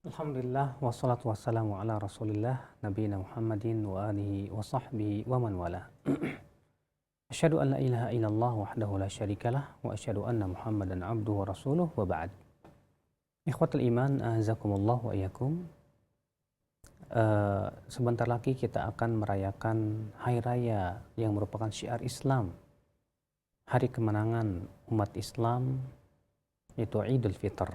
Alhamdulillah wassalatu wassalamu ala Rasulillah nabiyina Muhammadin wa alihi wa sahbihi wa man wala. Asyhadu an la ilaha illallah wahdahu la syarikalah wa asyhadu anna Muhammadan abduhu wa rasuluh wa ba'd. Ikhwatul iman, azakumullah wa iyyakum. Sebentar lagi kita akan merayakan hari raya yang merupakan syiar Islam, hari kemenangan umat Islam, yaitu Idul Fitr.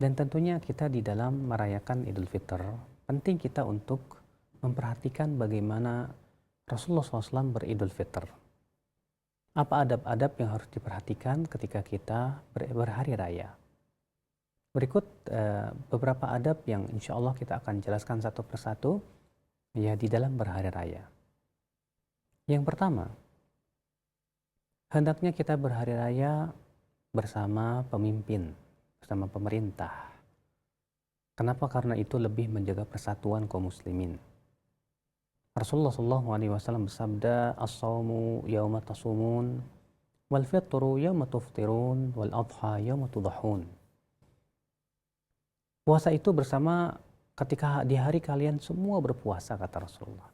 Dan tentunya kita di dalam merayakan Idul Fitr, penting kita untuk memperhatikan bagaimana Rasulullah SAW beridul fitr. Apa adab-adab yang harus diperhatikan ketika kita berhari raya. Berikut beberapa adab yang insya Allah kita akan jelaskan satu persatu ya di dalam berhari raya. Yang pertama, hendaknya kita berhari raya bersama pemimpin, bersama pemerintah. Kenapa? Karena itu lebih menjaga persatuan kaum muslimin. Rasulullah SAW bersabda, "As-shaumu yauma tasumun, wal fitru yauma tuftirun, wal adha yauma tudhahun." Puasa itu bersama ketika di hari kalian semua berpuasa, kata Rasulullah.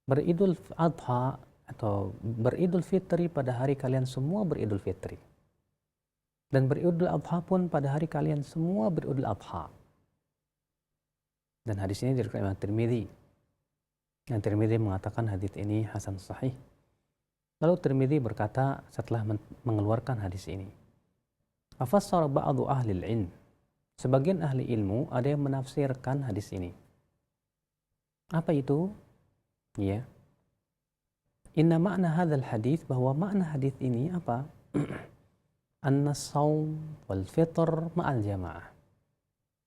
Beridul adha atau beridul fitri pada hari kalian semua beridul fitri. Dan beridul adha pun pada hari kalian semua beridul adha. Dan hadis ini diriwayatkan Imam Tirmidzi. Yang Tirmidzi mengatakan hadis ini hasan sahih. Lalu Tirmidzi berkata setelah mengeluarkan hadis ini, "Afassara ba'du ahli al-'ilm." Sebagian ahli ilmu ada yang menafsirkan hadis ini. Apa itu? Ya. Inna makna hadzal hadis, bahwa makna hadis ini apa? Anna shaum wal fitr ma'al jamaah.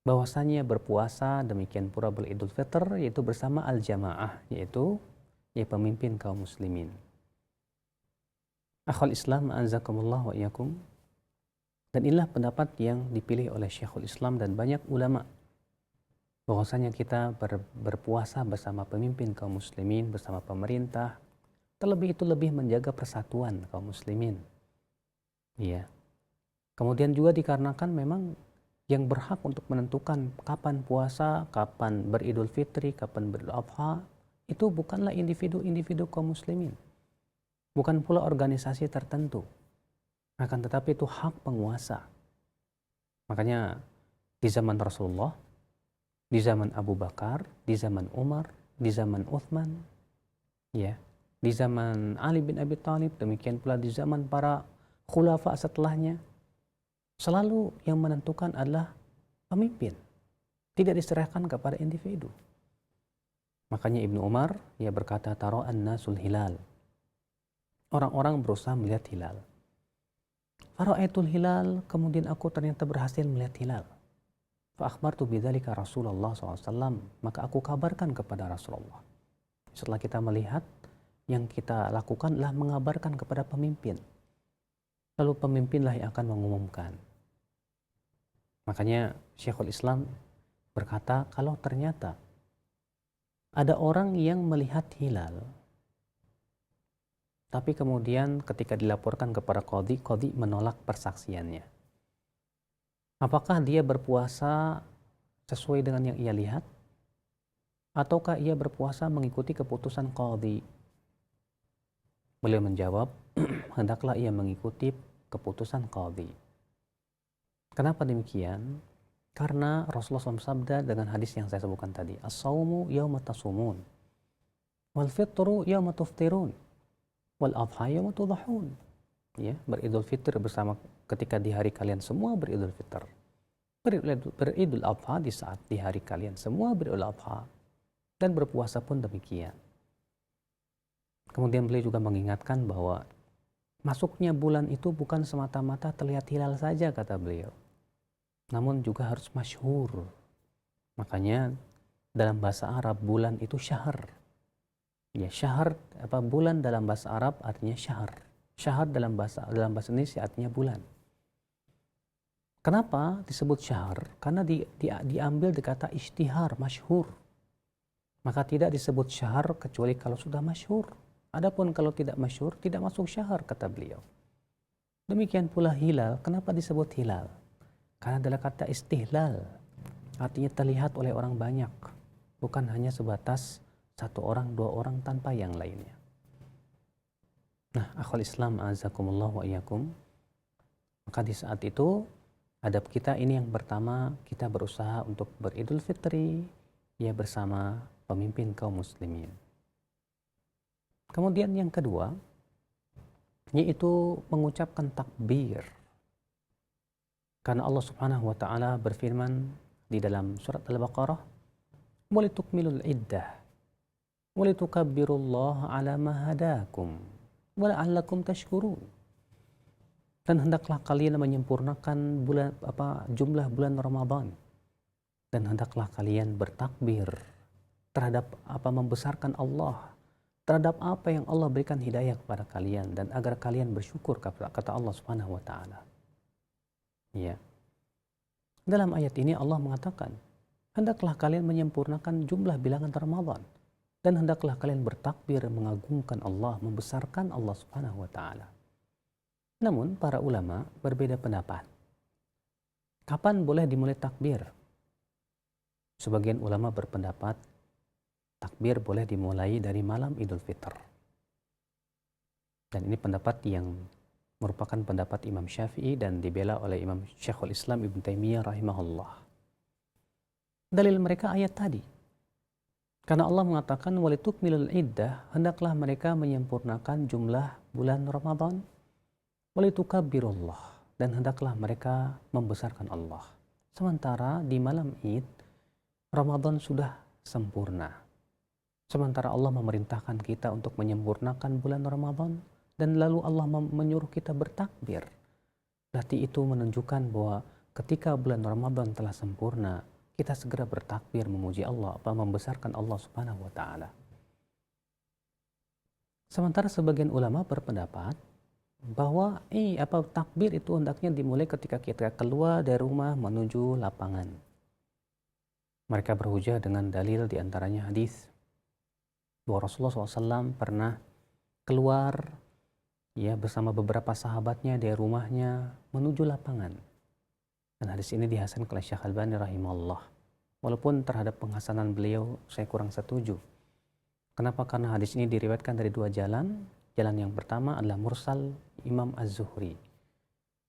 Bahwasanya berpuasa demikian pula beridul fitr yaitu bersama al jamaah, yaitu pemimpin kaum muslimin. Akhul Islam azakumullah wa iyyakum. Dan inilah pendapat yang dipilih oleh Syekhul Islam dan banyak ulama, bahwasanya kita berpuasa bersama pemimpin kaum muslimin, bersama pemerintah, terlebih itu lebih menjaga persatuan kaum muslimin. Iya. Kemudian juga dikarenakan memang yang berhak untuk menentukan kapan puasa, kapan beridul fitri, kapan beridul adha, itu bukanlah individu-individu kaum muslimin. Bukan pula organisasi tertentu. Akan tetapi itu hak penguasa. Makanya di zaman Rasulullah, di zaman Abu Bakar, di zaman Umar, di zaman Uthman, ya, di zaman Ali bin Abi Thalib, demikian pula di zaman para khulafa setelahnya, selalu yang menentukan adalah pemimpin, tidak diserahkan kepada individu. Makanya Ibnu Umar berkata, "Tara'an nasul hilal." Orang-orang berusaha melihat hilal. Fara'aitul hilal, kemudian aku ternyata berhasil melihat hilal. Fa akhbartu bidzalika Rasulullah SAW, maka aku kabarkan kepada Rasulullah. Setelah kita melihat, yang kita lakukan adalah mengabarkan kepada pemimpin. Lalu pemimpinlah yang akan mengumumkan. Makanya Syekhul Islam berkata, kalau ternyata ada orang yang melihat hilal, tapi kemudian ketika dilaporkan kepada qadhi, qadhi menolak persaksiannya. Apakah dia berpuasa sesuai dengan yang ia lihat? Ataukah ia berpuasa mengikuti keputusan qadhi? Beliau menjawab, hendaklah ia mengikuti keputusan qadhi. Kenapa demikian? Karena Rasulullah SAW sabda dengan hadis yang saya sebutkan tadi, "As-shaumu yauma tasumun, wal fitru yauma tuftirun, wal adha yauma tudhahun." Ya, beridul fitr bersama ketika di hari kalian semua beridul fitr. Beridul adha di saat di hari kalian semua beridul adha. Dan berpuasa pun demikian. Kemudian beliau juga mengingatkan bahwa masuknya bulan itu bukan semata-mata terlihat hilal saja, kata beliau. Namun juga harus masyhur. Makanya dalam bahasa Arab bulan itu syahr. Ya, syahr bulan dalam bahasa Arab artinya syahr. Syahr dalam bahasa Indonesia artinya bulan. Kenapa disebut syahr? Karena diambil dari kata ishtihar, masyhur. Maka tidak disebut syahr kecuali kalau sudah masyhur. Adapun kalau tidak masyhur, tidak masuk syahr, kata beliau. Demikian pula hilal. Kenapa disebut hilal? Karena adalah kata istihlal. Artinya terlihat oleh orang banyak, bukan hanya sebatas satu orang, dua orang tanpa yang lainnya. Nah, akhwal Islam azakumullah wa iyyakum. Maka di saat itu adab kita ini yang pertama, kita berusaha untuk beridul fitri ya bersama pemimpin kaum muslimin. Kemudian yang kedua yaitu mengucapkan takbir. Karena Allah Subhanahu wa taala berfirman di dalam surat Al-Baqarah, "Walitukmilul iddah walitukabbirullaha ala ma hadakum wa la'allakum tashkurun." Dan hendaklah kalian menyempurnakan jumlah bulan Ramadan, dan hendaklah kalian bertakbir terhadap membesarkan Allah, terhadap apa yang Allah berikan hidayah kepada kalian, dan agar kalian bersyukur, kata Allah Subhanahu wa taala. Ya. Dalam ayat ini Allah mengatakan, hendaklah kalian menyempurnakan jumlah bilangan Ramadan, dan hendaklah kalian bertakbir mengagungkan Allah, membesarkan Allah Subhanahu wa taala. Namun para ulama berbeda pendapat. Kapan boleh dimulai takbir? Sebagian ulama berpendapat takbir boleh dimulai dari malam Idul Fitr. Dan ini pendapat yang merupakan pendapat Imam Syafi'i dan dibela oleh Imam Syekhul Islam Ibn Taimiyah rahimahullah. Dalil mereka ayat tadi. Karena Allah mengatakan walitukmilul iddah, hendaklah mereka menyempurnakan jumlah bulan Ramadan. Walitukabbirullah, dan hendaklah mereka membesarkan Allah. Sementara di malam Id, Ramadan sudah sempurna. Sementara Allah memerintahkan kita untuk menyempurnakan bulan Ramadan, dan lalu Allah menyuruh kita bertakbir. Berarti itu menunjukkan bahwa ketika bulan Ramadan telah sempurna, kita segera bertakbir memuji Allah, membesarkan Allah Subhanahu wa taala. Sementara sebagian ulama berpendapat bahwa takbir itu hendaknya dimulai ketika kita keluar dari rumah menuju lapangan. Mereka berhujah dengan dalil diantaranya hadis bahwa Rasulullah SAW pernah keluar bersama beberapa sahabatnya dari rumahnya menuju lapangan. Dan hadis ini dihasankan oleh Syekh Albani rahimahullah. Walaupun terhadap penghasanan beliau saya kurang setuju. Kenapa? Karena hadis ini diriwayatkan dari dua jalan. Jalan yang pertama adalah mursal Imam Az-Zuhri.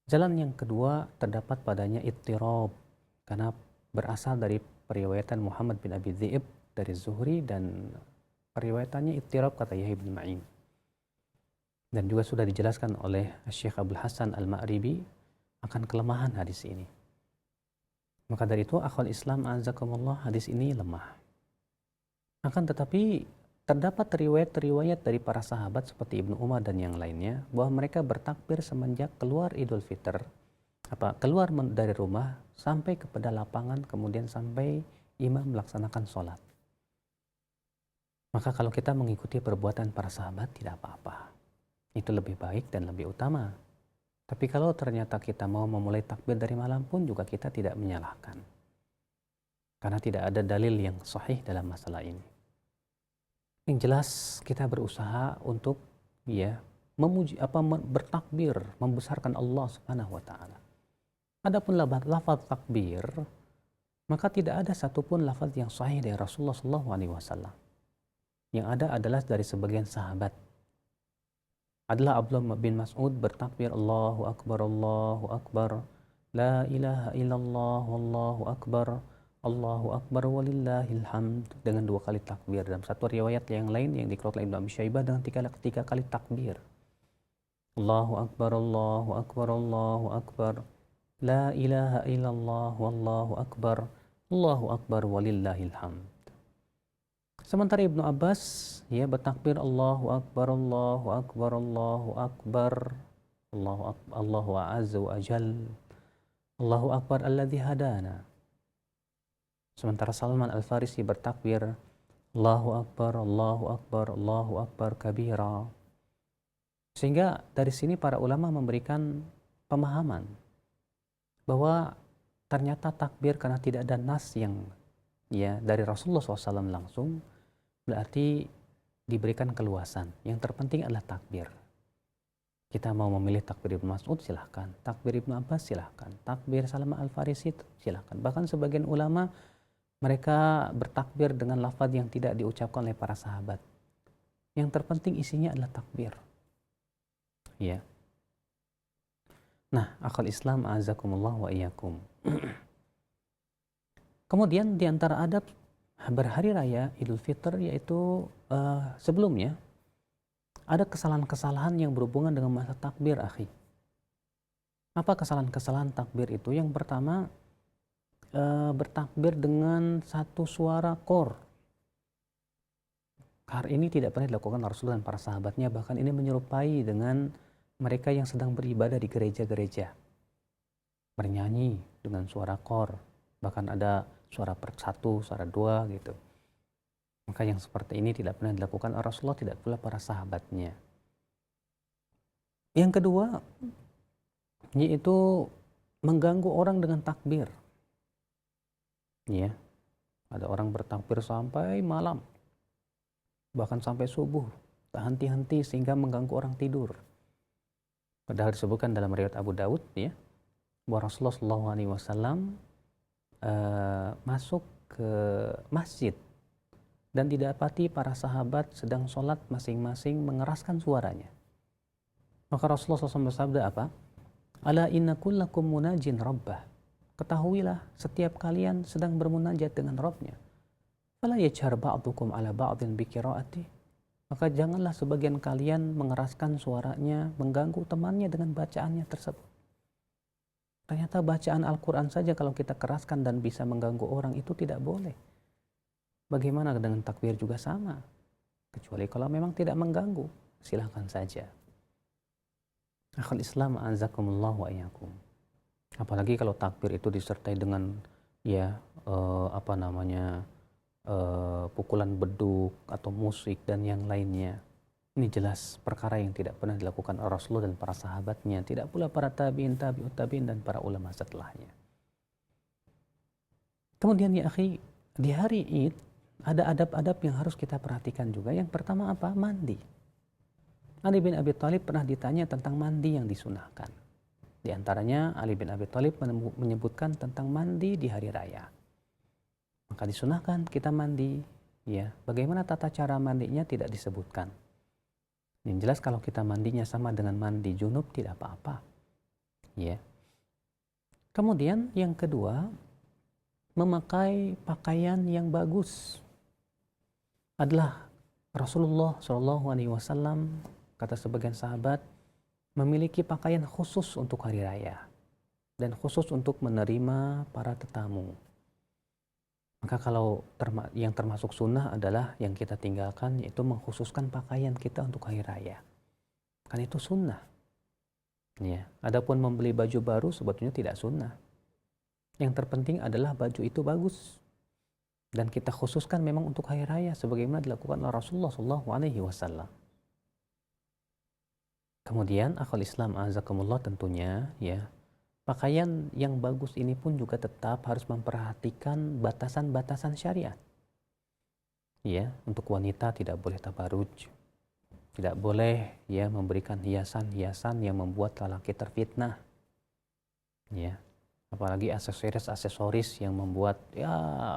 Jalan yang kedua terdapat padanya ittirab, karena berasal dari periwayatan Muhammad bin Abi Dhi'ib dari Zuhri, dan periwayatannya ittirab kata Yahya bin Ma'in. Dan juga sudah dijelaskan oleh Syekh Abdul Hasan Al-Ma'ribi akan kelemahan hadis ini. Maka dari itu akhwal Islam azakumullah, hadis ini lemah. Akan tetapi terdapat riwayat-riwayat dari para sahabat seperti Ibnu Umar dan yang lainnya bahwa mereka bertakbir semenjak keluar Idul Fitr, keluar dari rumah sampai kepada lapangan, kemudian sampai imam melaksanakan sholat. Maka kalau kita mengikuti perbuatan para sahabat tidak apa-apa. Itu lebih baik dan lebih utama. Tapi kalau ternyata kita mau memulai takbir dari malam pun juga kita tidak menyalahkan. Karena tidak ada dalil yang sahih dalam masalah ini. Yang jelas kita berusaha untuk memuji bertakbir, membesarkan Allah Subhanahu wa taala. Adapun lafaz takbir, maka tidak ada satupun lafaz yang sahih dari Rasulullah SAW. Yang ada adalah dari sebagian sahabat. Adalah Abdullah bin Mas'ud bertakbir Allahu Akbar, la ilaha illallah, wallahu akbar, Allahu Akbar walillahil hamd, dengan 2 kali takbir. Dalam satu riwayat yang lain yang dikeluarkan oleh Ibnu Abi Syaibah dengan 3 kali takbir. Allahu Akbar, Allahu Akbar, Allahu Akbar, la ilaha illallah, wallahu akbar, Allahu Akbar walillahil hamd. Sementara Ibnu Abbas bertakbir Allahu Akbar, Allahu Akbar, Allahu Akbar, Allahu azza wa jal, Allahu Akbar alladzi hadana. Sementara Salman Al-Farisi bertakbir Allahu Akbar, Allahu Akbar, Allahu Akbar kabira. Sehingga dari sini para ulama memberikan pemahaman bahwa ternyata takbir karena tidak ada nas yang dari Rasulullah SAW langsung, berarti diberikan keluasan. Yang terpenting adalah takbir. Kita mau memilih takbir Ibnu Mas'ud, silahkan. Takbir Ibnu Abbas, silahkan. Takbir Salman Al-Farisi, silahkan. Bahkan sebagian ulama, mereka bertakbir dengan lafaz yang tidak diucapkan oleh para sahabat. Yang terpenting isinya adalah takbir. Ya. Nah, akal Islam azakumullah wa iyyakum. Kemudian di antara adab berhari raya Idul Fitr yaitu sebelumnya ada kesalahan-kesalahan yang berhubungan dengan masa takbir, akhi. Apa kesalahan-kesalahan takbir itu? Yang pertama, bertakbir dengan satu suara kor. Hal ini tidak pernah dilakukan Rasulullah dan para sahabatnya, bahkan ini menyerupai dengan mereka yang sedang beribadah di gereja-gereja. Bernyanyi dengan suara kor, bahkan ada suara per satu, suara dua gitu. Maka yang seperti ini tidak pernah dilakukan oleh Rasulullah, tidak pula para sahabatnya. Yang kedua, yaitu mengganggu orang dengan takbir. Ya, ada orang bertakbir sampai malam, bahkan sampai subuh, tak henti-henti sehingga mengganggu orang tidur. Padahal disebutkan dalam riwayat Abu Daud, ya, bahwa Rasulullah SAW masuk ke masjid dan didapati para sahabat sedang sholat masing-masing mengeraskan suaranya. Maka Rasulullah SAW bersabda apa? Ala inna kullakum munajin rabbah. Ketahuilah setiap kalian sedang bermunajat dengan Rabbnya. Fala yajhar ba'dukum ala ba'din biqiraati. Maka janganlah sebagian kalian mengeraskan suaranya, mengganggu temannya dengan bacaannya tersebut. Ternyata bacaan Al-Quran saja kalau kita keraskan dan bisa mengganggu orang itu tidak boleh. Bagaimana dengan takbir juga sama. Kecuali kalau memang tidak mengganggu, silakan saja. Akhul Islam azakumullah wa iyyakum. Apalagi kalau takbir itu disertai dengan pukulan beduk atau musik dan yang lainnya. Ini jelas perkara yang tidak pernah dilakukan oleh Rasulullah dan para sahabatnya, tidak pula para tabi'in, tabi'ut tabi'in dan para ulama setelahnya. Kemudian ya akhi, di hari Id ada adab-adab yang harus kita perhatikan juga. Yang pertama apa? Mandi. Ali bin Abi Thalib pernah ditanya tentang mandi yang disunahkan. Di antaranya Ali bin Abi Thalib menyebutkan tentang mandi di hari raya. Maka disunahkan kita mandi, ya. Bagaimana tata cara mandinya tidak disebutkan. Yang jelas kalau kita mandinya sama dengan mandi junub tidak apa-apa. Ya. Kemudian yang kedua, memakai pakaian yang bagus. Adalah Rasulullah SAW, kata sebagian sahabat, memiliki pakaian khusus untuk hari raya dan khusus untuk menerima para tetamu. Maka kalau yang termasuk sunnah adalah yang kita tinggalkan, yaitu mengkhususkan pakaian kita untuk hari raya. Kan itu sunnah. Ya. Adapun membeli baju baru sebetulnya tidak sunnah. Yang terpenting adalah baju itu bagus. Dan kita khususkan memang untuk hari raya sebagaimana dilakukan oleh Rasulullah SAW. Kemudian akhul Islam azakumullah tentunya ya, pakaian yang bagus ini pun juga tetap harus memperhatikan batasan-batasan syariat. Ya, untuk wanita tidak boleh tabaruj. Tidak boleh ya memberikan hiasan-hiasan yang membuat lelaki terfitnah. Ya. Apalagi aksesoris-aksesoris yang membuat ya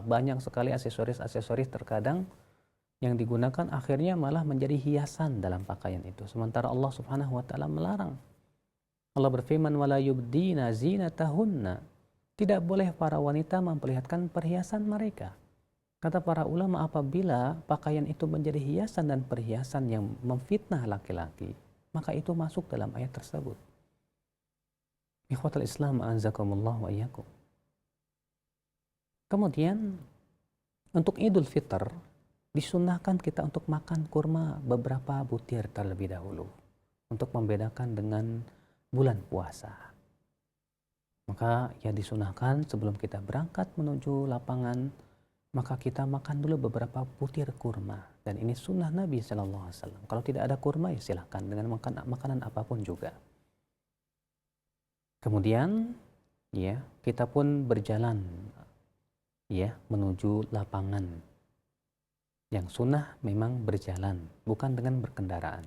banyak sekali aksesoris-aksesoris terkadang yang digunakan akhirnya malah menjadi hiasan dalam pakaian itu. Sementara Allah Subhanahu wa taala melarang. Allah berfirman wala yubdina zinatahunna. Tidak boleh para wanita memperlihatkan perhiasan mereka. Kata para ulama, apabila pakaian itu menjadi hiasan dan perhiasan yang memfitnah laki-laki, maka itu masuk dalam ayat tersebut. Ikhwatul Islam a'azakumullah wa iyyakum. Kemudian untuk Idul Fitr disunnahkan kita untuk makan kurma beberapa butir terlebih dahulu untuk membedakan dengan bulan puasa. Maka ya disunahkan sebelum kita berangkat menuju lapangan, maka kita makan dulu beberapa butir kurma, dan ini sunnah Nabi Sallallahu Alaihi Wasallam. Kalau tidak ada kurma ya silahkan dengan makan makanan apapun juga. Kemudian ya kita pun berjalan ya menuju lapangan. Yang sunnah memang berjalan, bukan dengan berkendaraan.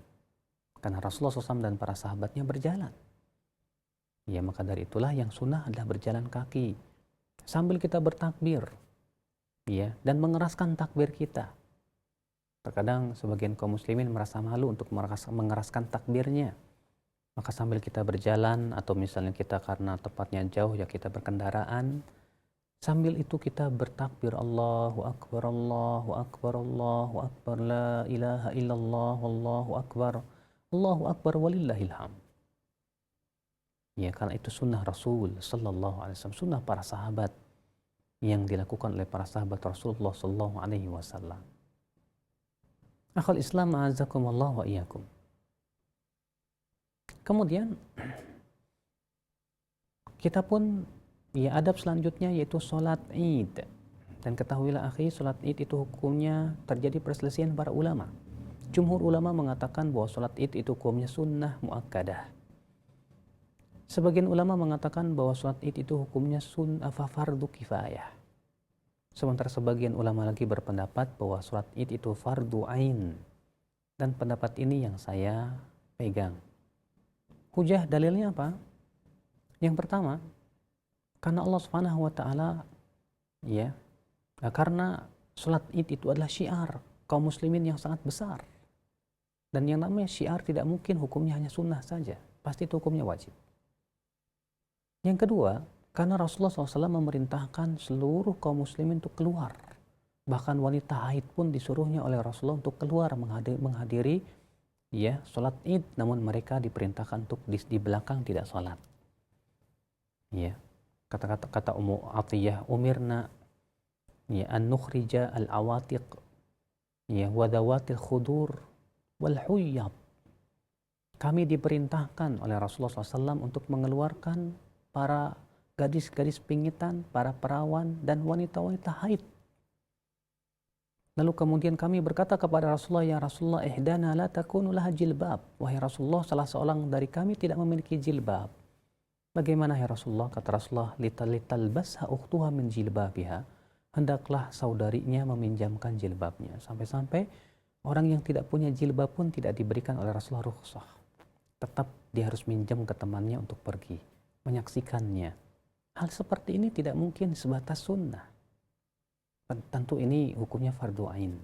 Karena Rasulullah SAW dan para sahabatnya berjalan. Ya, maka dari itulah yang sunnah adalah berjalan kaki sambil kita bertakbir, ya, dan mengeraskan takbir kita. Terkadang sebagian kaum muslimin merasa malu untuk mengeraskan takbirnya. Maka sambil kita berjalan atau misalnya kita karena tempatnya jauh ya kita berkendaraan, sambil itu kita bertakbir Allahu Akbar, Allahu Akbar, Allahu Akbar, la ilaha illallah, Allahu Akbar walillahil hamd. Ya, karena itu sunnah Rasul sallallahu alaihi wasallam, sunnah para sahabat yang dilakukan oleh para sahabat Rasulullah sallallahu alaihi wasallam. Akhul Islam a'azakumullah wa iyyakum. Kemudian kita pun ya adab selanjutnya yaitu sholat Id. Dan ketahuilah akhi, sholat Id itu hukumnya terjadi perselisihan para ulama. Jumhur ulama mengatakan bahwa sholat Id itu hukumnya sunnah muakkadah. Sebagian ulama mengatakan bahwa sholat Id itu hukumnya sunnah fardu kifayah. Sementara sebagian ulama lagi berpendapat bahwa sholat Id itu fardu ain. Dan pendapat ini yang saya pegang. Hujah dalilnya apa? Yang pertama, karena Allah Subhanahu wa taala ya, karena sholat Id itu adalah syiar kaum muslimin yang sangat besar. Dan yang namanya syiar tidak mungkin hukumnya hanya sunnah saja, pasti itu hukumnya wajib. Yang kedua, karena Rasulullah SAW memerintahkan seluruh kaum muslimin untuk keluar. Bahkan wanita haid pun disuruhnya oleh Rasulullah untuk keluar menghadiri ya sholat Id, namun mereka diperintahkan untuk di belakang tidak sholat. Ya, kata Ummu Atiyah, umirna ya an nukhrija al awatiq ya wa dawatil khudur wal huyyab. Kami diperintahkan oleh Rasulullah SAW untuk mengeluarkan para gadis-gadis pingitan, para perawan, dan wanita-wanita haid. Lalu kemudian kami berkata kepada Rasulullah, ya Rasulullah, ihdana la takunu laha jilbab. Wahai Rasulullah, salah seorang dari kami tidak memiliki jilbab. Bagaimana ya Rasulullah? Kata Rasulullah, litalbasha ukhtuha min jilbabiha. Hendaklah saudarinya meminjamkan jilbabnya. Sampai-sampai orang yang tidak punya jilbab pun tidak diberikan oleh Rasulullah rukhsah. Tetap dia harus minjam ke temannya untuk pergi menyaksikannya. Hal seperti ini tidak mungkin sebatas sunnah. Tentu ini hukumnya fardu ain.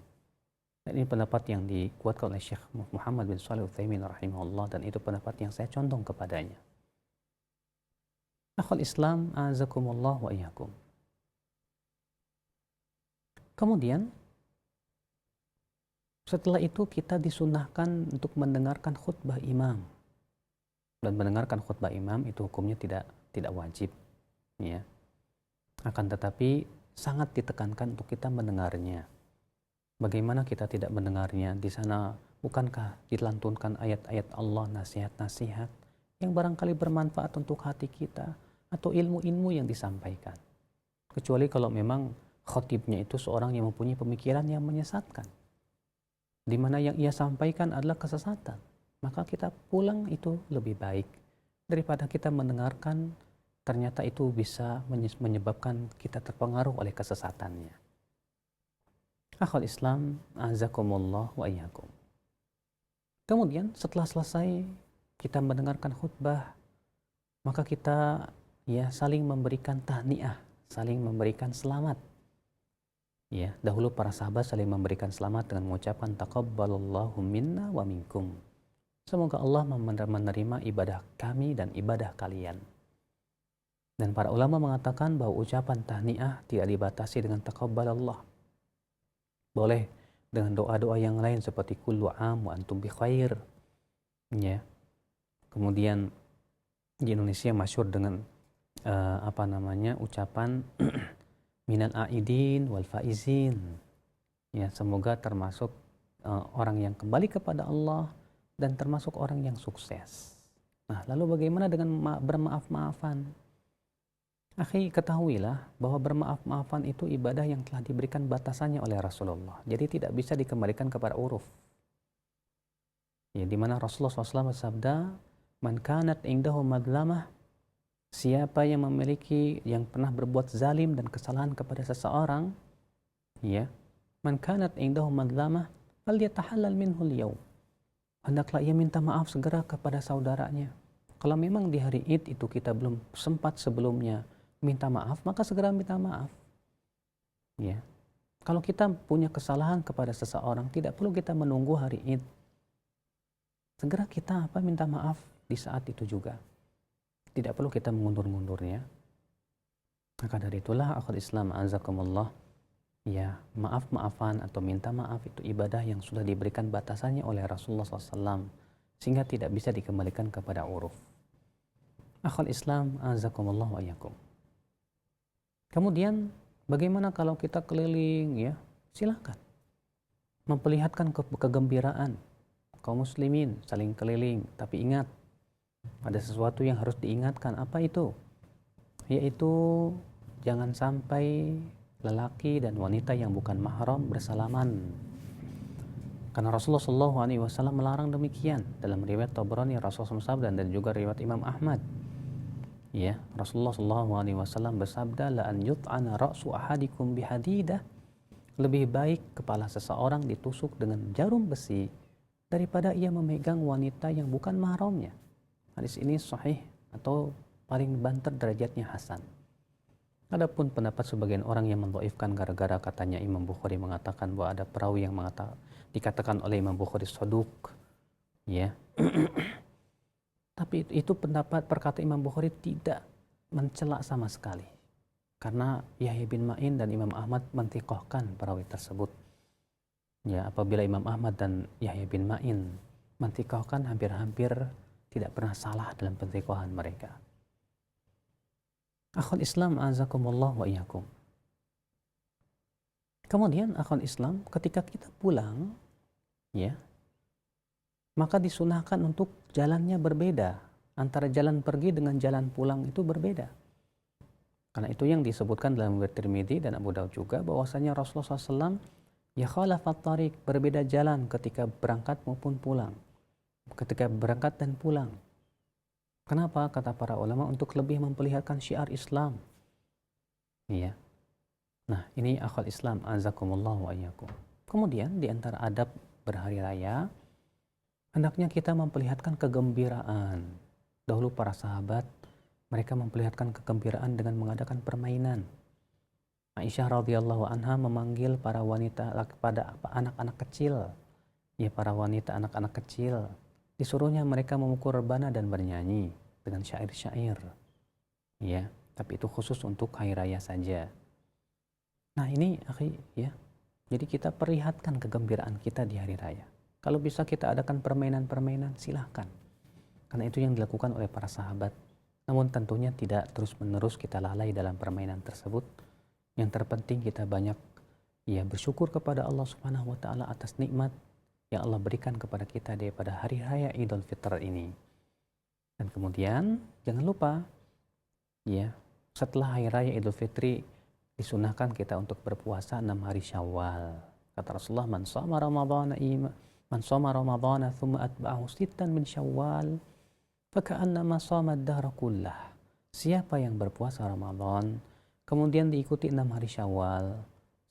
Dan ini pendapat yang dikuatkan oleh Syekh Muhammad bin Shalih Al-Utsaimin rahimahullah, dan itu pendapat yang saya condong kepadanya. Akhul Islam azakumullah wa iyyakum. Kemudian setelah itu kita disunahkan untuk mendengarkan khutbah imam. Dan mendengarkan khutbah imam itu hukumnya tidak wajib, ya. Akan tetapi sangat ditekankan untuk kita mendengarnya. Bagaimana kita tidak mendengarnya? Di sana bukankah dilantunkan ayat-ayat Allah, nasihat-nasihat yang barangkali bermanfaat untuk hati kita atau ilmu-ilmu yang disampaikan? Kecuali kalau memang khatibnya itu seorang yang mempunyai pemikiran yang menyesatkan, di mana yang ia sampaikan adalah kesesatan. Maka kita pulang itu lebih baik daripada kita mendengarkan ternyata itu bisa menyebabkan kita terpengaruh oleh kesesatannya. Akhul Islam azakumullah wa iyyakum. Kemudian setelah selesai kita mendengarkan khutbah, maka kita ya saling memberikan tahniah, saling memberikan selamat. Ya, dahulu para sahabat saling memberikan selamat dengan mengucapkan taqabbalallahu minna wa minkum. Semoga Allah menerima ibadah kami dan ibadah kalian. Dan para ulama mengatakan bahwa ucapan tahniah tidak dibatasi dengan taqabbalallah. Boleh dengan doa-doa yang lain seperti kullu am wa antum bi khair. Ya. Kemudian di Indonesia masyhur dengan ucapan minal aidin wal faizin. Ya, semoga termasuk orang yang kembali kepada Allah dan termasuk orang yang sukses. Nah, lalu bagaimana dengan bermaaf-maafan? Akhi, ketahuilah bahwa bermaaf-maafan itu ibadah yang telah diberikan batasannya oleh Rasulullah. Jadi tidak bisa dikembalikan kepada uruf. Ya, di mana Rasulullah SAW bersabda, "Man kanat indahu madlamah", siapa yang pernah berbuat zalim dan kesalahan kepada seseorang, ya, "Man kanat indahu madlamah, falyatahallal minhu al-yawm", hendaklah ia minta maaf segera kepada saudaranya. Kalau memang di hari Id itu kita belum sempat sebelumnya minta maaf, maka segera minta maaf. Ya. Kalau kita punya kesalahan kepada seseorang, tidak perlu kita menunggu hari Id. Segera kita minta maaf di saat itu juga. Tidak perlu kita mengundur-ngundurnya. Maka dari itulah akhul Islam azakumullah, ya, maaf-maafan atau minta maaf itu ibadah yang sudah diberikan batasannya oleh Rasulullah SAW, sehingga tidak bisa dikembalikan kepada uruf. Akhul Islam azakumullah wa iyyakum. Kemudian bagaimana kalau kita keliling, ya, silakan memperlihatkan kegembiraan kaum muslimin, saling keliling. Tapi ingat, ada sesuatu yang harus diingatkan. Apa itu? Yaitu jangan sampai lelaki dan wanita yang bukan mahram bersalaman. Karena Rasulullah SAW melarang demikian. Dalam riwayat Tabrani Rasulullah SAW dan juga riwayat Imam Ahmad. Ya, Rasulullah SAW bersabda, la an yut'ana ra'su ahadikum bihadidah. Lebih baik kepala seseorang ditusuk dengan jarum besi daripada ia memegang wanita yang bukan mahramnya. Hadis ini sahih atau paling banter derajatnya hasan. Adapun pendapat sebagian orang yang mendhaifkan gara-gara katanya Imam Bukhari mengatakan bahwa ada perawi yang dikatakan oleh Imam Bukhari soduk, ya. Tapi itu pendapat perkata Imam Bukhari tidak mencela sama sekali, karena Yahya bin Ma'in dan Imam Ahmad mentiqahkan perawi tersebut. Ya, apabila Imam Ahmad dan Yahya bin Ma'in mentiqahkan, hampir-hampir tidak pernah salah dalam pentiqahan mereka. Akhul Islam azakumullah wa iyyakum. Kemudian akhul Islam, ketika kita pulang, ya, maka disunahkan untuk jalannya berbeda. Antara jalan pergi dengan jalan pulang itu berbeda. Karena itu yang disebutkan dalam riwayat Tirmidzi dan Abu Daud juga, bahwasanya Rasulullah SAW ya khalafat tariq, berbeda jalan ketika berangkat maupun pulang. Ketika berangkat dan pulang. Kenapa? Kata para ulama, untuk lebih memperlihatkan syiar Islam. Iya. Nah, ini akhwal Islam azakumullah wa iyyakum. Kemudian di antara adab berhari raya, hendaknya kita memperlihatkan kegembiraan. Dahulu para sahabat, mereka memperlihatkan kegembiraan dengan mengadakan permainan. Aisyah radhiyallahu anha memanggil para wanita, pada anak-anak kecil, ya, para wanita anak-anak kecil, disuruhnya mereka memukul rebana dan bernyanyi dengan syair-syair, ya, tapi itu khusus untuk hari raya saja. Nah ini, akhi, ya, jadi kita perlihatkan kegembiraan kita di hari raya. Kalau bisa kita adakan permainan-permainan, silahkan, karena itu yang dilakukan oleh para sahabat. Namun tentunya tidak terus-menerus kita lalai dalam permainan tersebut. Yang terpenting kita banyak, ya, bersyukur kepada Allah Subhanahu wa taala atas nikmat yang Allah berikan kepada kita daripada hari raya Idul Fitr ini. Dan kemudian jangan lupa, ya, setelah hari raya Idul Fitri disunahkan kita untuk berpuasa 6 hari Syawal. Kata Rasulullah, man shoma Ramadhana thumma atba'ahu sittan min Syawal faka'annama shoma ad-dahra kullah. Siapa yang berpuasa Ramadan kemudian diikuti 6 hari Syawal,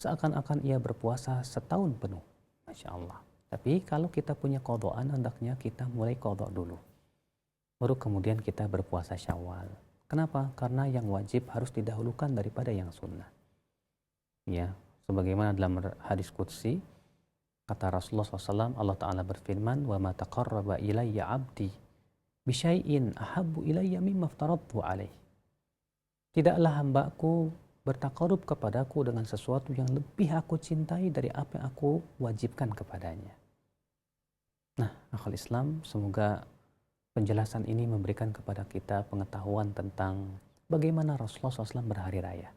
seakan-akan ia berpuasa setahun penuh. Masya Allah. Tapi kalau kita punya qadhaan, hendaknya kita mulai qadha dulu, baru kemudian kita berpuasa Syawal. Kenapa? Karena yang wajib harus didahulukan daripada yang sunnah. Ya, sebagaimana dalam hadis qudsi, kata Rasulullah SAW, Allah Ta'ala berfirman, wa ma taqarraba ilayya abdi bisyai'in ahabbu ilayya mimma aftaradtu alaih. Tidaklah hambaku bertakarub kepadaku dengan sesuatu yang lebih aku cintai dari apa yang aku wajibkan kepadanya. Nah, akhwal Islam, semoga penjelasan ini memberikan kepada kita pengetahuan tentang bagaimana Rasulullah SAW berhari raya.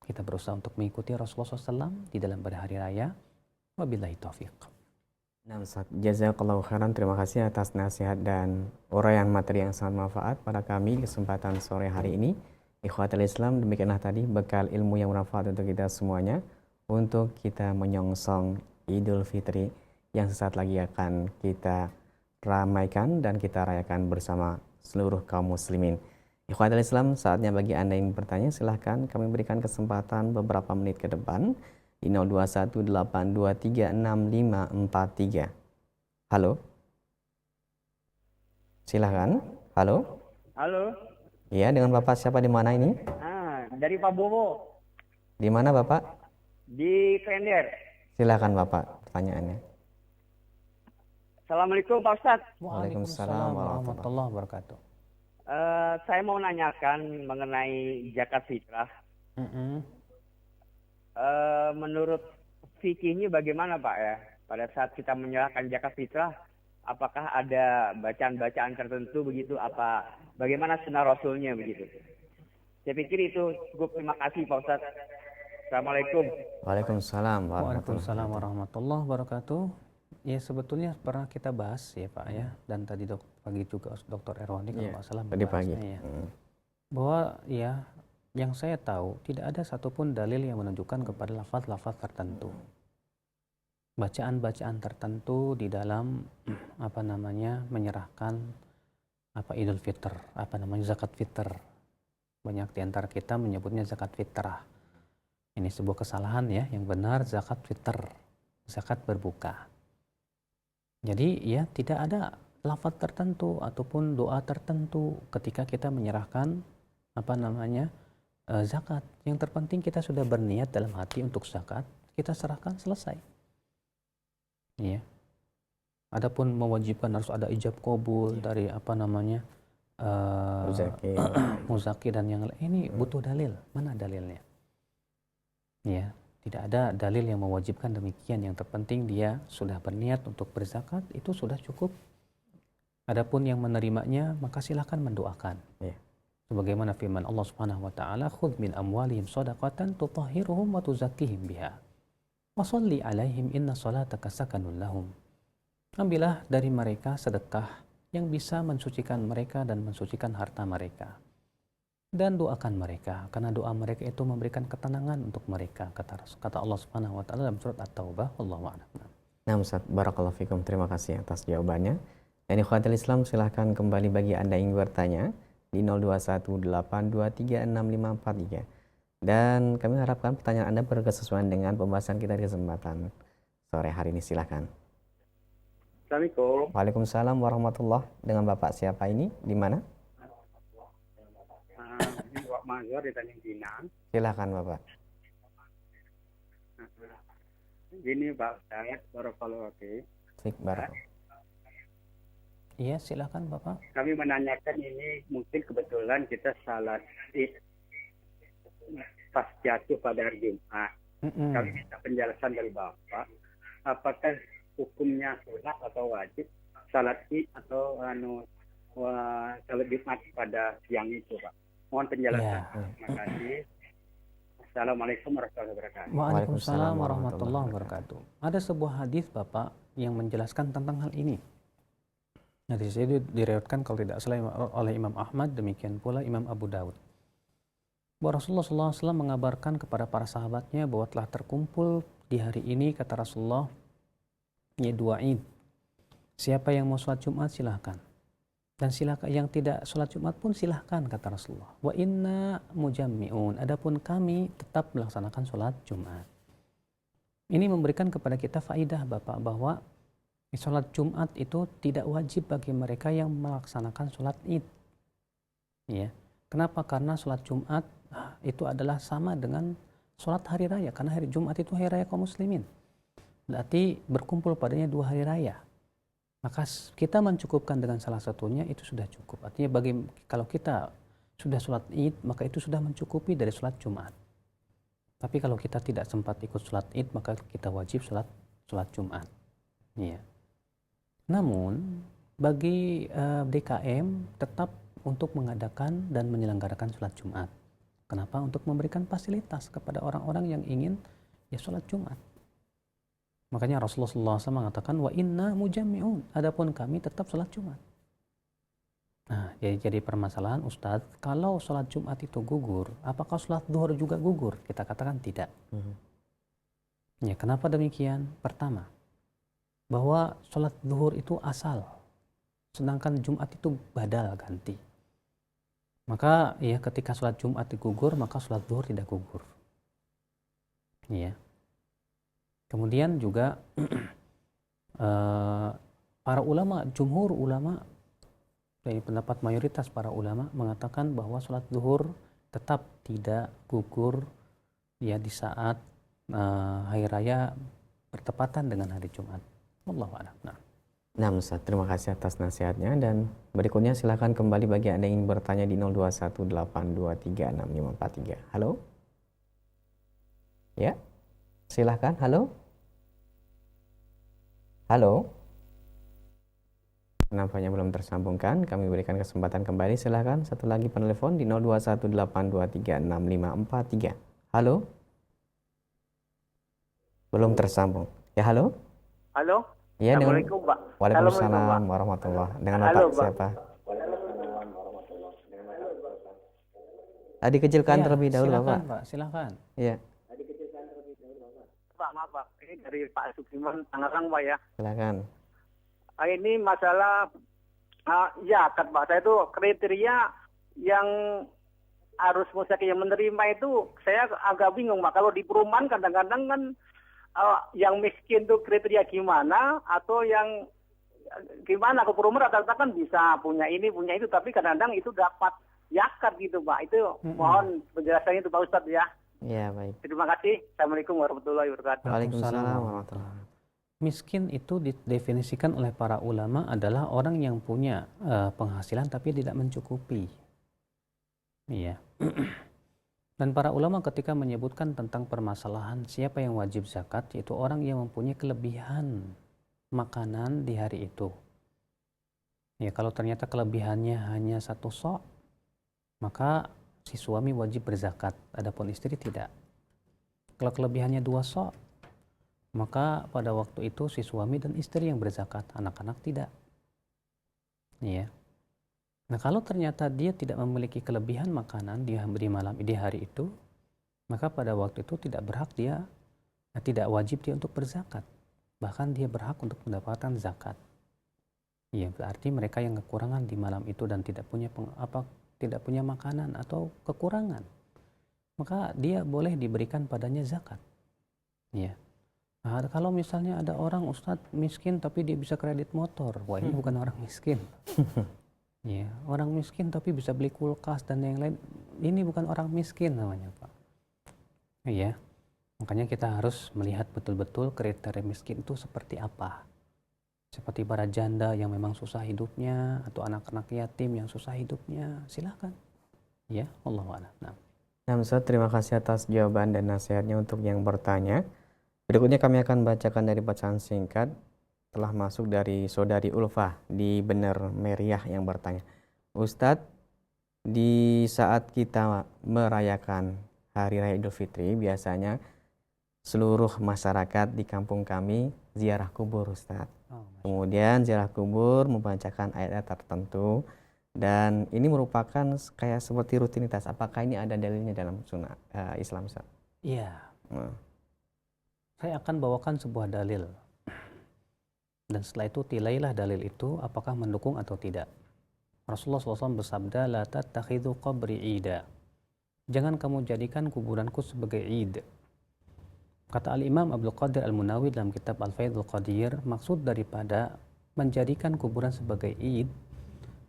Kita berusaha untuk mengikuti Rasulullah SAW di dalam berhari raya. Wabillahi taufiq. Nah, Ustaz, jazakallahu khairan. Terima kasih atas nasihat dan uraian materi yang sangat manfaat pada kami di kesempatan sore hari ini. Ikhwatul Islam, demikianlah tadi bekal ilmu yang bermanfaat untuk kita semuanya, untuk kita menyongsong Idul Fitri yang sesaat lagi akan kita ramaikan dan kita rayakan bersama seluruh kaum muslimin. Ikhwatul Islam, saatnya bagi Anda yang bertanya, silahkan kami berikan kesempatan beberapa menit ke depan di 0218236543. Halo? Silahkan. Halo. Halo, Iya, dengan Bapak siapa di mana ini? dari Pak Bowo Di mana Bapak? di Klender. Silahkan Bapak pertanyaannya. Assalamualaikum Pak Ustadz. Waalaikumsalam warahmatullahi wabarakatuh. Saya mau nanyakan mengenai zakat fitrah. Mm-mm. Menurut fikihnya bagaimana Pak ya? Pada saat kita menyerahkan zakat fitrah, apakah ada bacaan-bacaan tertentu begitu? Bagaimana sunnah Rasulnya begitu? Saya pikir itu cukup. Terima kasih Pak Ustadz. Assalamualaikum. Waalaikumsalam Waalaikumsalam warahmatullahi wabarakatuh. Ya sebetulnya pernah kita bahas ya Pak ya, dan tadi pagi juga Dr. Erwani kalau nggak salah Tadi pagi. membahasnya ya. Bahwa ya yang saya tahu tidak ada satupun dalil yang menunjukkan kepada lafaz-lafaz tertentu, bacaan-bacaan tertentu di dalam menyerahkan Idul Fitr, zakat fitr. Banyak di antara kita menyebutnya zakat fitrah. Ini sebuah kesalahan ya, yang benar zakat fitr, zakat berbuka. Jadi ya tidak ada lafaz tertentu ataupun doa tertentu ketika kita menyerahkan zakat. Yang terpenting kita sudah berniat dalam hati untuk zakat, kita serahkan, selesai. Ya. Adapun mewajibkan harus ada ijab kabul dari muzaki dan yang lain, ini butuh dalil. Mana dalilnya? Ya, tidak ada dalil yang mewajibkan demikian. Yang terpenting dia sudah berniat untuk berzakat, itu sudah cukup. Adapun yang menerimanya, maka silahkan mendoakan. Sebagaimana firman Allah Subhanahu wa taala, "Khudz min amwalihim shadaqatan tutahhiruhum wa tuzakkihim biha. Wa shalli 'alaihim inna shalataka sakanun lahum." Ambillah dari mereka sedekah yang bisa mensucikan mereka dan mensucikan harta mereka. Dan doakan mereka, karena doa mereka itu memberikan ketenangan untuk mereka, kata Allah Subhanahu wa taala dalam surat At-Taubah. Wallahu a'lam. Nah, Ustaz, barakallahu fikum. Terima kasih atas jawabannya. Dan ikhwatul Islam, silahkan kembali bagi Anda yang bertanya di 0218236543. Dan kami harapkan pertanyaan Anda berkesesuaian dengan pembahasan kita di kesempatan sore hari ini. Silahkan. Assalamualaikum. Waalaikumsalam warahmatullahi. Dengan Bapak siapa ini? Di mana? Pak Mazhar di Tanjung Pinang. Silahkan Bapak. Gini Pak Ustadz, barakallahu fiik. Barak. Iya, silakan Bapak. Kami menanyakan ini, mungkin kebetulan kita salat Id pas jatuh pada hari Jumat. Kami minta penjelasan dari Bapak, apakah hukumnya sunat atau wajib salat Id atau salat Jumat pada siang itu, Pak? Mohon penjelasan. Terima kasih. Assalamualaikum warahmatullahi wabarakatuh. Waalaikumsalam warahmatullahi wabarakatuh. Ada sebuah hadis Bapak yang menjelaskan tentang hal ini. Hadis itu diriwayatkan kalau tidak salah oleh Imam Ahmad, demikian pula Imam Abu Daud. Bahwa Rasulullah SAW mengabarkan kepada para sahabatnya bahwa telah terkumpul di hari ini, kata Rasulullah, ya 2 Id. Siapa yang mau sholat Jumat silahkan. Dan silakan yang tidak sholat Jumat pun silahkan, kata Rasulullah. Wa inna mujammi'un. Adapun kami tetap melaksanakan sholat Jumat. Ini memberikan kepada kita faidah Bapak bahwa sholat Jumat itu tidak wajib bagi mereka yang melaksanakan sholat Id. Ya. Kenapa? Karena sholat Jumat itu adalah sama dengan sholat hari raya. Karena hari Jumat itu hari raya kaum muslimin. Berarti berkumpul padanya 2 hari raya. Maka kita mencukupkan dengan salah satunya itu sudah cukup. Artinya kalau kita sudah sholat Id, maka itu sudah mencukupi dari sholat Jumat. Tapi kalau kita tidak sempat ikut sholat Id, maka kita wajib sholat Jumat. Ya. Namun bagi DKM tetap untuk mengadakan dan menyelenggarakan sholat Jumat. Kenapa? Untuk memberikan fasilitas kepada orang-orang yang ingin ya sholat Jumat. Makanya Rasulullah SAW mengatakan wa inna mujammi'un. Adapun kami tetap sholat Jumat. Nah, jadi permasalahan Ustadz, kalau sholat Jumat itu gugur, apakah sholat zuhur juga gugur? Kita katakan tidak. Ya, kenapa demikian? Pertama, bahwa sholat zuhur itu asal, sedangkan Jumat itu badal, ganti. Maka ya ketika sholat Jumat gugur, maka sholat zuhur tidak gugur. Ya. Kemudian juga para ulama, jumhur ulama Dari pendapat mayoritas para ulama mengatakan bahwa sholat zuhur tetap tidak gugur ya di saat hari raya bertepatan dengan hari Jumat. Wallahu a'lam. Nah, Ustaz, terima kasih atas nasihatnya, dan berikutnya silakan kembali bagi Anda yang ingin bertanya di 0218236543. Halo? Ya? Silakan. Halo? Halo? Nampaknya belum tersambungkan. Kami berikan kesempatan kembali. Silakan satu lagi penelpon di 0218236543. Halo? Belum tersambung. Ya, halo? Halo. Ya, dengan Assalamualaikum, Pak. Waalaikumsalam warahmatullahi. Dengan Halo, Bapak Pak. siapa? Dikecilkan terlebih dahulu, silakan, Bapak. Pak. Silakan. Iya, Pak, maaf, Pak. Ini dari Pak Sukiman Tangerang, Pak ya. silakan. Ini masalah zakat, Pak. Saya itu kriteria yang harus musyak yang menerima itu saya agak bingung, Pak. Kalau di perumahan kadang-kadang kan yang miskin tuh kriteria gimana, atau yang gimana, ke perumahan rata-rata kan bisa punya ini punya itu, tapi kadang-kadang itu dapat zakat gitu, Pak. Itu mohon penjelasannya itu, Pak Ustadz ya. Iya, baik. Terima kasih. Assalamualaikum warahmatullahi wabarakatuh. Waalaikumsalam warahmatullahi wabarakatuh. Miskin itu didefinisikan oleh para ulama adalah orang yang punya penghasilan tapi tidak mencukupi. Iya. Dan para ulama ketika menyebutkan tentang permasalahan siapa yang wajib zakat, yaitu orang yang mempunyai kelebihan makanan di hari itu. Ya, kalau ternyata kelebihannya hanya 1 sok, maka si suami wajib berzakat, adapun istri tidak. Kalau kelebihannya 2 sok, maka pada waktu itu si suami dan istri yang berzakat, anak-anak tidak. Ya. Nah, kalau ternyata dia tidak memiliki kelebihan makanan di hari itu, maka pada waktu itu tidak wajib dia untuk berzakat. Bahkan dia berhak untuk mendapatkan zakat. Iya, berarti mereka yang kekurangan di malam itu dan tidak punya makanan atau kekurangan, maka dia boleh diberikan padanya zakat. Iya. Nah, kalau misalnya ada orang Ustadz miskin tapi dia bisa kredit motor, wah ini bukan orang miskin. Ya, orang miskin tapi bisa beli kulkas dan yang lain, ini bukan orang miskin namanya, Pak. Iya, makanya kita harus melihat betul-betul kriteria miskin itu seperti apa. Seperti para janda yang memang susah hidupnya, atau anak-anak yatim yang susah hidupnya, silakan. Ya, Allahu a'lam. Nah, Ustaz, terima kasih atas jawaban dan nasihatnya untuk yang bertanya. Berikutnya kami akan bacakan dari bacaan singkat. Telah masuk dari saudari Ulfah di Bener Meriah yang bertanya, Ustadz, di saat kita merayakan Hari Raya Idul Fitri, biasanya seluruh masyarakat di kampung kami ziarah kubur, Ustadz. Kemudian ziarah kubur membacakan ayat-ayat tertentu, dan ini merupakan kayak seperti rutinitas. Apakah ini ada dalilnya dalam sunnah Islam, Ustadz? Iya. Saya akan bawakan sebuah dalil. Dan setelah itu tilailah dalil itu apakah mendukung atau tidak. Rasulullah SAW bersabda, la tattakhidhu qabri ida. Jangan kamu jadikan kuburanku sebagai id. Kata Al-Imam Abdul Qadir Al-Munawi dalam kitab Al-Faidul Qadir, maksud daripada menjadikan kuburan sebagai id,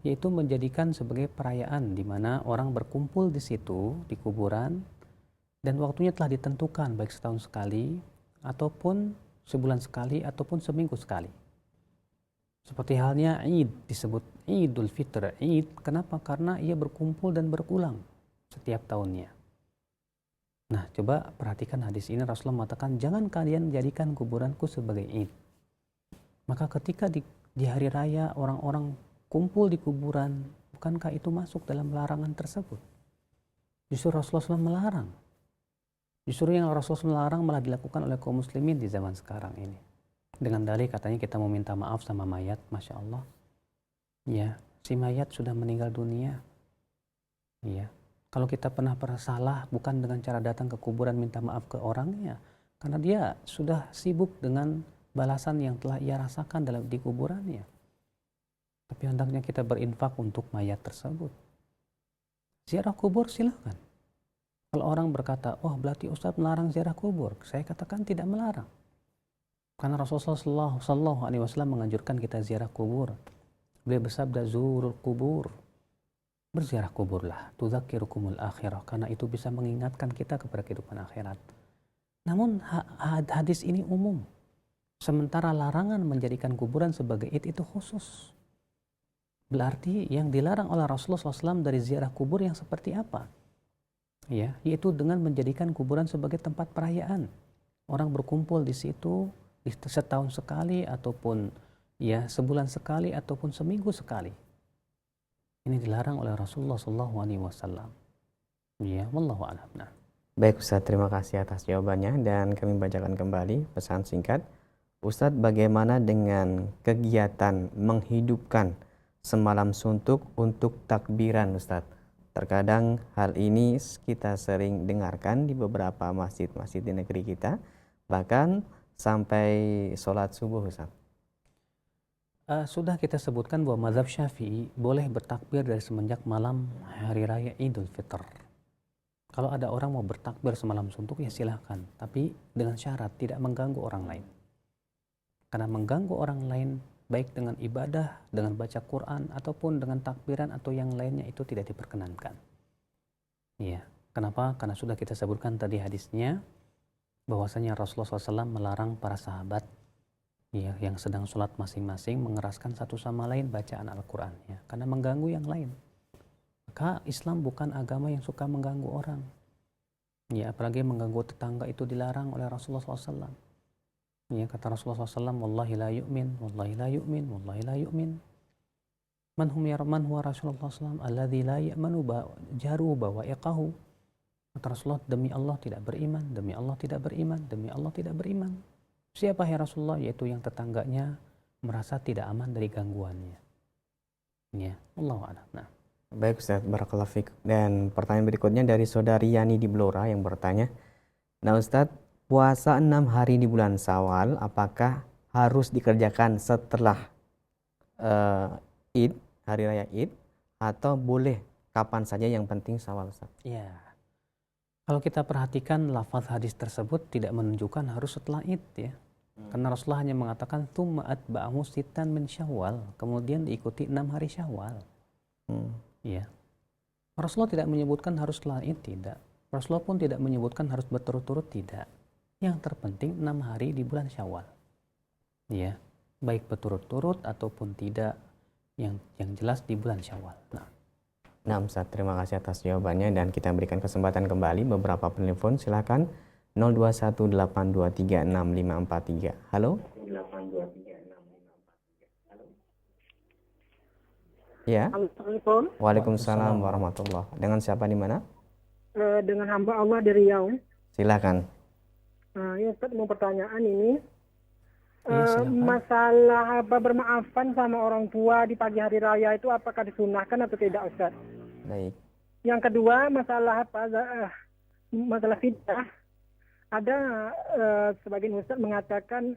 yaitu menjadikan sebagai perayaan di mana orang berkumpul di situ, di kuburan, dan waktunya telah ditentukan baik setahun sekali, ataupun sebulan sekali, ataupun seminggu sekali. Seperti halnya Id, disebut Idul Fitr. Id, kenapa? Karena ia berkumpul dan berulang setiap tahunnya. Nah, coba perhatikan hadis ini. Rasulullah mengatakan, jangan kalian jadikan kuburanku sebagai Id. Maka ketika di hari raya orang-orang kumpul di kuburan, bukankah itu masuk dalam larangan tersebut? Justru Rasulullah SAW melarang. Justru yang Rasulullah melarang malah dilakukan oleh kaum muslimin di zaman sekarang ini. Dengan dalih katanya kita mau minta maaf sama mayat, Masya Allah. Ya, si mayat sudah meninggal dunia. Ya, kalau kita pernah salah, bukan dengan cara datang ke kuburan minta maaf ke orangnya, karena dia sudah sibuk dengan balasan yang telah ia rasakan di kuburannya. Tapi hendaknya kita berinfak untuk mayat tersebut. Ziarah kubur silakan. Kalau orang berkata, oh berarti Ustadz melarang ziarah kubur, saya katakan tidak melarang. Karena Rasulullah SAW menganjurkan kita ziarah kubur. Beliau bersabda, zurul kubur, berziarah kuburlah, tudzakirukumul akhirah, karena itu bisa mengingatkan kita kepada kehidupan akhirat. Namun hadis ini umum, sementara larangan menjadikan kuburan sebagai id itu khusus. Berarti yang dilarang oleh Rasulullah SAW dari ziarah kubur yang seperti apa? Ya, yaitu dengan menjadikan kuburan sebagai tempat perayaan. Orang berkumpul di situ setahun sekali ataupun ya sebulan sekali ataupun seminggu sekali. Ini dilarang oleh Rasulullah SAW. Ya, wallahu a'lam. Nah. Baik Ustadz, terima kasih atas jawabannya dan kami bacakan kembali pesan singkat. Ustadz, bagaimana dengan kegiatan menghidupkan semalam suntuk untuk takbiran Ustadz? Terkadang hal ini kita sering dengarkan di beberapa masjid-masjid di negeri kita, bahkan sampai sholat subuh Ustadz. Sudah kita sebutkan bahwa mazhab Syafi'i boleh bertakbir dari semenjak malam hari raya Idul Fitr. Kalau ada orang mau bertakbir semalam suntuk ya silahkan, tapi dengan syarat tidak mengganggu orang lain. Karena mengganggu orang lain baik dengan ibadah, dengan baca Quran ataupun dengan takbiran atau yang lainnya itu tidak diperkenankan. Iya, kenapa? Karena sudah kita sebutkan tadi hadisnya bahwasanya Rasulullah SAW melarang para sahabat ya, yang sedang sholat masing-masing mengeraskan satu sama lain bacaan Al-Quran ya, karena mengganggu yang lain. Maka Islam bukan agama yang suka mengganggu orang. Ya, apalagi mengganggu tetangga itu dilarang oleh Rasulullah SAW. Ya, kata Rasulullah SAW, wallahi la yu'min, wallahi la yu'min, wallahi la yu'min. Man huwa Rasulullah SAW, alladhi la ya'manu jaru bawa'iqahu. Kata Rasulullah, demi Allah tidak beriman, demi Allah tidak beriman, demi Allah tidak beriman. Siapa ya Rasulullah? Yaitu yang tetangganya merasa tidak aman dari gangguannya. Ya, Allahu a'lam. Nah. Baik Ustaz, barakallahu fiik. Dan pertanyaan berikutnya dari saudari Yani di Blora yang bertanya, nah Ustaz, puasa 6 hari di bulan Syawal apakah harus dikerjakan setelah Id, hari raya Id, atau boleh kapan saja yang penting Syawal Ustaz? Ya. Kalau kita perhatikan lafaz hadis tersebut tidak menunjukkan harus setelah Id ya. Karena Rasulullah hanya mengatakan tsumma atba'ahu sittan min Syawal, kemudian diikuti 6 hari Syawal. Ya. Rasulullah tidak menyebutkan harus setelah Id, tidak. Rasulullah pun tidak menyebutkan harus berturut-turut, tidak. Yang terpenting 6 hari di bulan Syawal. Ya, baik berturut-turut ataupun tidak, yang jelas di bulan Syawal. Nah Ustaz, terima kasih atas jawabannya dan kita berikan kesempatan kembali beberapa penelpon. Silakan 0218236543. Halo? Ya. Assalamualaikum. Waalaikumsalam warahmatullah. Dengan siapa di mana? Dengan hamba Allah dari Riau. Silakan. Ya Ustaz, mau pertanyaan ini. Ya, silakan. Masalah bermaafan sama orang tua di pagi hari raya itu apakah disunahkan atau tidak Ustaz? Baik. Yang kedua, masalah masalah fidyah. Ada sebagian Ustaz mengatakan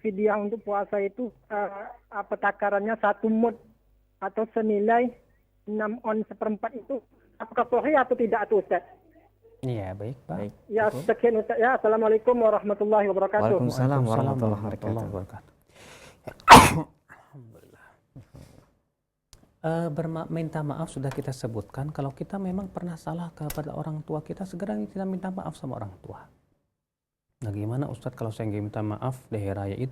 fidyah untuk puasa itu takarannya 1 mud atau senilai 6 on 1/4 itu. Apakah sahih atau tidak itu Ustaz? Iya, baik Pak. Baik. Ya, sekian Ustaz ya. Assalamualaikum warahmatullahi wabarakatuh. Waalaikumsalam warahmatullahi wabarakatuh. Alhamdulillah. Minta maaf sudah kita sebutkan. Kalau kita memang pernah salah kepada orang tua kita, segera kita minta maaf sama orang tua. Nah, gimana Ustadz kalau saya nggak minta maaf di hari raya Id?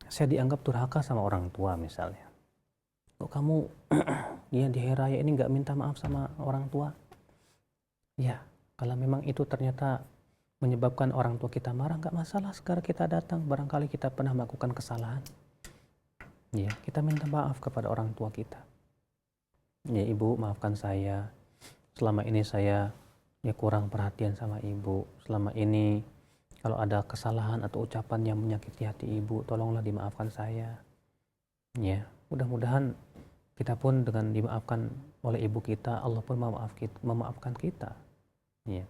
Saya dianggap durhaka sama orang tua misalnya. Kok kamu ya di hari raya ini nggak minta maaf sama orang tua? Ya, kalau memang itu ternyata menyebabkan orang tua kita marah, nggak masalah, segera kita datang. Barangkali kita pernah melakukan kesalahan. Ya, kita minta maaf kepada orang tua kita. Ya, Ibu, maafkan saya. Selama ini saya kurang perhatian sama Ibu. Selama ini kalau ada kesalahan atau ucapan yang menyakiti hati Ibu, tolonglah dimaafkan saya. Ya, mudah-mudahan kita pun dengan dimaafkan oleh ibu kita, Allah pun memaafkan kita. Ya.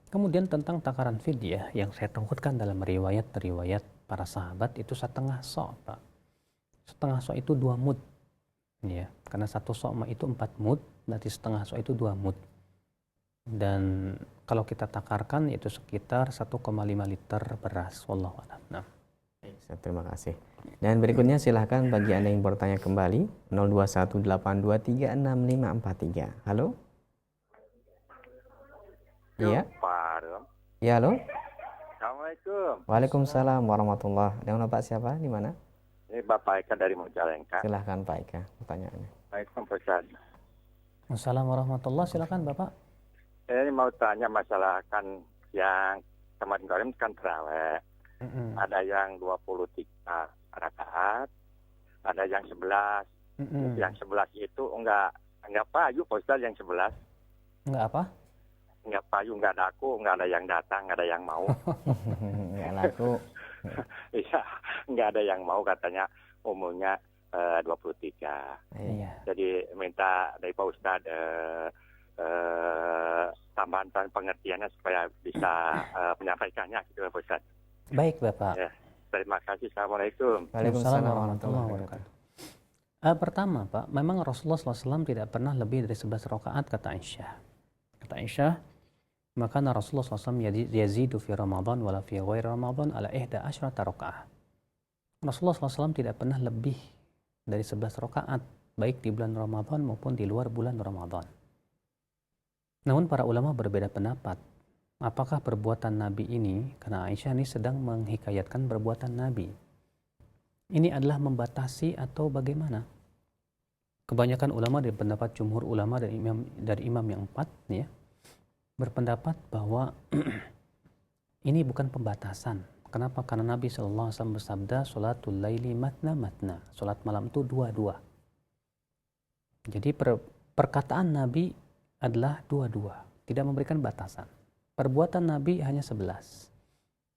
Kemudian tentang takaran fidyah yang saya temukan dalam riwayat para sahabat itu 1/2 sok, Pak. 1/2 sok itu 2 mud. Ya, karena 1 sok itu 4 mud, berarti 1/2 sok itu 2 mud. Dan kalau kita takarkan itu sekitar 1,5 liter beras. Wallahu a'lam. Nah. Ustaz, terima kasih. Dan berikutnya silahkan bagi Anda yang bertanya kembali 0218236543. Halo? Iya? Ya, halo? Assalamualaikum. Waalaikumsalam warahmatullahi. Dengan Bapak siapa? Di mana? Ini Bapak Eka dari Majalengka. Silahkan Pak Eka, pertanyaannya. Waalaikumsalam Pak Ustaz. Assalamualaikum warahmatullahi. Silakan Bapak. Saya ini mau tanya masalah kan yang kemarin kan terawih. Ada yang 23 rakaat, ada yang 11. Yang 11 itu enggak payu Pak Ustaz yang 11. Enggak apa? Enggak payu, enggak daku, enggak ada yang datang, enggak ada yang mau. Enggak laku. Iya, enggak ada yang mau katanya umumnya 23. Iya. Jadi minta dari Pak Ustadz tambahan pengertiannya supaya bisa menyampaikannya gitu Pak Ustadz. Baik Bapak. Ya, terima kasih. Assalamualaikum. Waalaikumsalam warahmatullahi wabarakatuh. Pertama Pak, memang Rasulullah SAW tidak pernah lebih dari 11 rakaat kata Aisyah. Kata Aisyah, maka Rasulullah SAW yazidu fi Ramadan wala fi ghairi Ramadan ala 11 rakaat. Rasulullah SAW tidak pernah lebih dari 11 rakaat baik di bulan Ramadan maupun di luar bulan Ramadan. Namun para ulama berbeda pendapat. Apakah perbuatan Nabi ini, karena Aisyah ini sedang menghikayatkan perbuatan Nabi, ini adalah membatasi atau bagaimana? Kebanyakan ulama dari pendapat jumhur ulama dari imam yang 4 ya, berpendapat bahwa ini bukan pembatasan. Kenapa? Karena Nabi SAW bersabda, "Sholatul laili matna matna." Sholat malam itu dua-dua. Jadi perkataan Nabi adalah dua-dua, tidak memberikan batasan. Perbuatan Nabi hanya 11.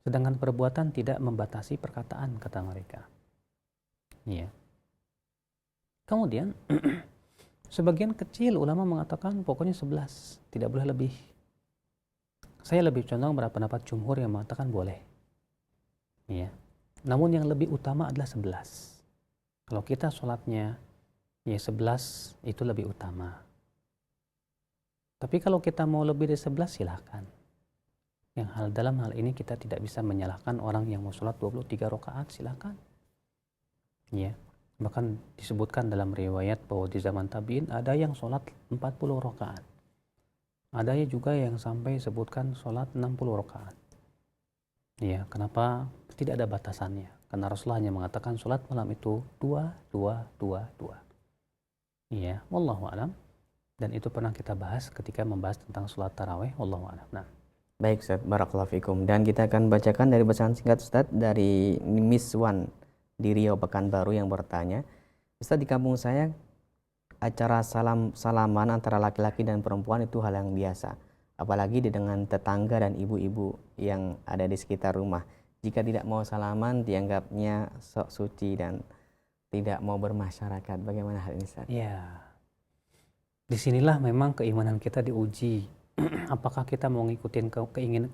Sedangkan perbuatan tidak membatasi perkataan, kata mereka. Iya. Kemudian sebagian kecil ulama mengatakan pokoknya 11, tidak boleh lebih. Saya lebih condong pada pendapat jumhur yang mengatakan boleh. Ya. Namun yang lebih utama adalah 11. Kalau kita sholatnya ya 11 itu lebih utama. Tapi kalau kita mau lebih dari 11 silahkan. Dalam hal ini kita tidak bisa menyalahkan orang yang mau sholat 23 rakaat, silahkan. Ya. Bahkan disebutkan dalam riwayat bahwa di zaman tabi'in ada yang sholat 40 rakaat. Ada juga yang sampai sebutkan sholat 60 rakaat. Ya, kenapa? Tidak ada batasannya. Karena Rasulullah hanya mengatakan sholat malam itu 2. Ya, wallahu a'lam. Dan itu pernah kita bahas ketika membahas tentang sholat tarawih. Wallahu a'lam. Nah. Baik Ustaz, barakallahu fikum. Dan kita akan bacakan dari bacaan singkat Ustaz dari Miss Wan di Riau Pekanbaru yang bertanya, Ustaz, di kampung saya acara salaman antara laki-laki dan perempuan itu hal yang biasa, apalagi dengan tetangga dan ibu-ibu yang ada di sekitar rumah. Jika tidak mau salaman dianggapnya sok suci dan tidak mau bermasyarakat. Bagaimana hal ini Ustaz? Ya, disinilah memang keimanan kita diuji. Apakah kita mau ngikutin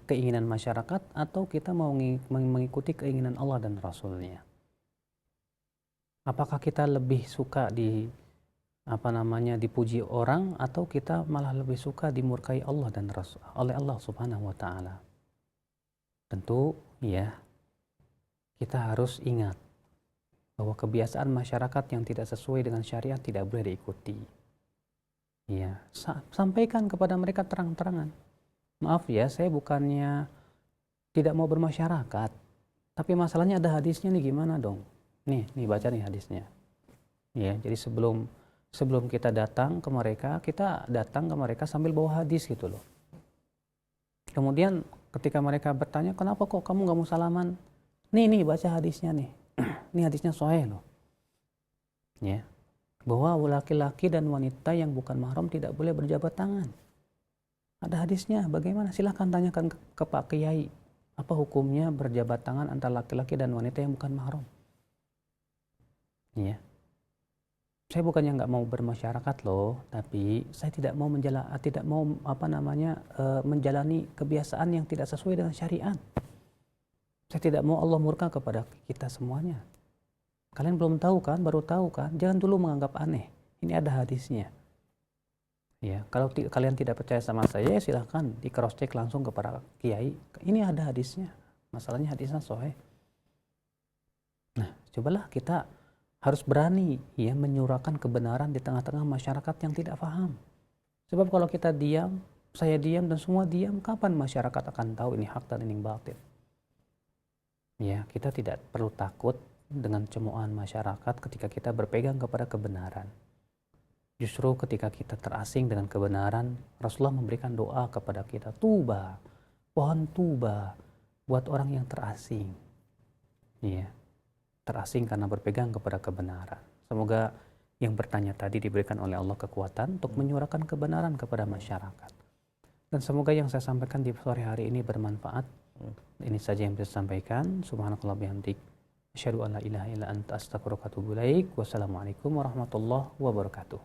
keinginan masyarakat atau kita mau mengikuti keinginan Allah dan Rasulnya? Apakah kita lebih suka dipuji orang atau kita malah lebih suka dimurkai Allah dan Rasul oleh Allah Subhanahu wa taala? Tentu ya, kita harus ingat bahwa kebiasaan masyarakat yang tidak sesuai dengan syariat tidak boleh diikuti. Ya, sampaikan kepada mereka terang-terangan. Maaf ya, saya bukannya tidak mau bermasyarakat, tapi masalahnya ada hadisnya nih, gimana dong? Nih baca nih hadisnya. Ya, jadi sebelum kita datang ke mereka, kita datang ke mereka sambil bawa hadis gitu loh. Kemudian ketika mereka bertanya, kenapa kok kamu nggak mau salaman? Nih baca hadisnya nih. Ini hadisnya sahih loh. Ya. Bahwa laki-laki dan wanita yang bukan mahram tidak boleh berjabat tangan. Ada hadisnya, bagaimana? Silahkan tanyakan ke Pak Kiai. Apa hukumnya berjabat tangan antara laki-laki dan wanita yang bukan mahram? Ya. Saya bukannya nggak mau bermasyarakat loh, tapi saya tidak mau menjalani kebiasaan yang tidak sesuai dengan syariat. Saya tidak mau Allah murka kepada kita semuanya. Kalian belum tahu kan, baru tahu kan, jangan dulu menganggap aneh. Ini ada hadisnya. Ya, kalau kalian tidak percaya sama saya, silahkan di cross check langsung kepada kiai. Ini ada hadisnya. Masalahnya hadisnya sahih. Cobalah kita harus berani ya menyuarakan kebenaran di tengah-tengah masyarakat yang tidak paham. Sebab kalau kita diam, saya diam dan semua diam, kapan masyarakat akan tahu ini hak dan ini batil? Ya, kita tidak perlu takut dengan cemoohan masyarakat ketika kita berpegang kepada kebenaran. Justru ketika kita terasing dengan kebenaran, Rasulullah memberikan doa kepada kita, tuba, pohon tuba buat orang yang terasing. Ya, terasing karena berpegang kepada kebenaran. Semoga yang bertanya tadi diberikan oleh Allah kekuatan untuk menyuarakan kebenaran kepada masyarakat. Dan semoga yang saya sampaikan di sore hari ini bermanfaat. Ini saja yang bisa saya sampaikan. Subhanakallah bihamdik. Asyhadu an la ilaha illa anta astaghfiruka wa atubu ilaik. Wassalamualaikum warahmatullahi wabarakatuh.